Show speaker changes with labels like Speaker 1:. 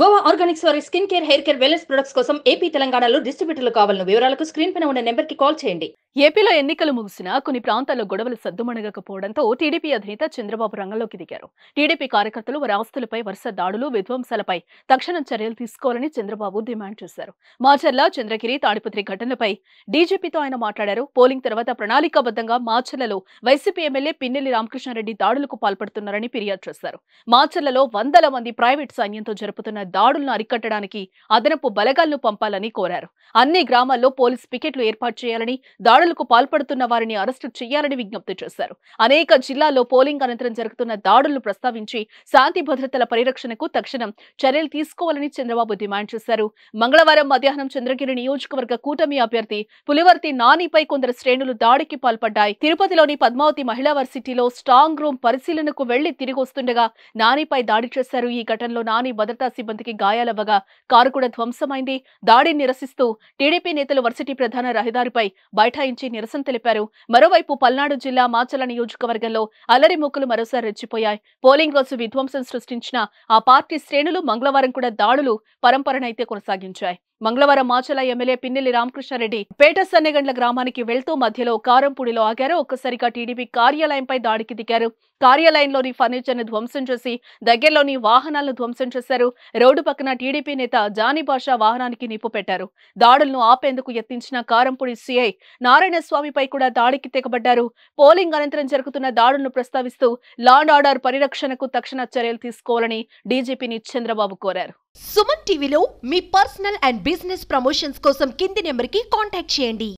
Speaker 1: Goa Organics వారి skin care, hair care, wellness products కోసం AP, తెలంగాణలో డిస్ట్రిబ్యూటర్లు కావాలను వివరాలకు స్క్రీన్ పైన ఉన్న నెంబర్ కి కాల్ చేయండి.
Speaker 2: ఏపీలో ఎన్నికలు ముగిసినా కొన్ని ప్రాంతాల్లో గొడవలు సద్దుమణగకపోవడంతో టీడీపీ అధినేత చంద్రబాబు రంగంలోకి దిగారు. టీడీపీ కార్యకర్తలు వారి ఆస్తులపై వరుస దాడులు, విధ్వంసాలపై తక్షణం చర్యలు తీసుకోవాలని చంద్రబాబు డిమాండ్ చేశారు. మాచర్ల, చంద్రగిరి, తాడిపత్రి ఘటనలపై డీజీపీతో ఆయన మాట్లాడారు. పోలింగ్ తర్వాత ప్రణాళికాబద్ధంగా మాచర్లలో వైసీపీ ఎమ్మెల్యే పిన్నెల్లి రామకృష్ణారెడ్డి దాడులకు పాల్పడుతున్నారని ఫిర్యాదు చేశారు. మాచర్లలో వందల మంది ప్రైవేట్ సైన్యంతో జరుపుతున్న దాడులను అరికట్టడానికి అదనపు బలగాలను పంపాలని కోరారు. అన్ని గ్రామాల్లో పోలీస్ పికెట్లు ఏర్పాటు చేయాలని, దాడులకు పాల్పడుతున్న వారిని అరెస్టు చేయాలని విజ్ఞప్తి చేశారు. అనేక జిల్లాల్లో పోలింగ్ అనంతరం జరుగుతున్న దాడులను ప్రస్తావించి శాంతి భద్రతల పరిరక్షణకు తక్షణం చర్యలు తీసుకోవాలని చంద్రబాబు డిమాండ్ చేశారు. మంగళవారం మధ్యాహ్నం చంద్రగిరి నియోజకవర్గ కూటమి అభ్యర్థి పులివర్తి నానిపై కొందరు శ్రేణులు దాడికి పాల్పడ్డాయి. తిరుపతిలోని పద్మావతి మహిళా వర్సిటీలో స్ట్రాంగ్ రూమ్ పరిశీలనకు వెళ్లి తిరిగి వస్తుండగా నానిపై దాడి చేశారు. ఈ ఘటనలో నాని భద్రతా సిబ్బందికి గాయాలవ్వగా కారు కూడా ధ్వంసమైంది. దాడిని నిరసిస్తూ టీడీపీ నేతలు వర్సిటీ ప్రధాన రహదారిపై బైఠాయించి నిరసన తెలిపారు. మరోవైపు పల్నాడు జిల్లా మాచల నియోజకవర్గంలో అల్లరి మూకలు మరోసారి రెచ్చిపోయాయి. పోలింగ్ రోజు విధ్వంసం సృష్టించిన ఆ పార్టీ శ్రేణులు మంగళవారం కూడా దాడులు పరంపరనైతే కొనసాగించాయి. మంగళవారం మాచల ఎమ్మెల్యే పిన్నెల్లి రామకృష్ణారెడ్డి పేట సన్నెగండ్ల గ్రామానికి వెళ్తూ మధ్యలో కారంపూడిలో ఆగారు. ఒక్కసారిగా టీడీపీ కార్యాలయంపై దాడికి దిగారు. కార్యాలయంలోని ఫర్నిచర్ ను ధ్వంసం చేసి దగ్గరలోని వాహనాలను ధ్వంసం చేశారు. రోడ్డు పక్కన టీడీపీ నేత జానీ బాషా వాహనానికి నిప్పు పెట్టారు. దాడులను ఆపేందుకు యత్నించిన కారంపూడి సీఐ నారాయణ స్వామిపై కూడా దాడికి తెగబడ్డారు. పోలింగ్ అనంతరం జరుగుతున్న దాడులను ప్రస్తావిస్తూ లా అండ్ ఆర్డర్ పరిరక్షణకు తక్షణ చర్యలు తీసుకోవాలని డీజీపీని చంద్రబాబు కోరారు.
Speaker 3: సుమన్ టీవీలో మీ పర్సనల్ అండ్ బిజినెస్ ప్రమోషన్స్ కోసం కింది నెంబర్కి కాంటాక్ట్ చేయండి.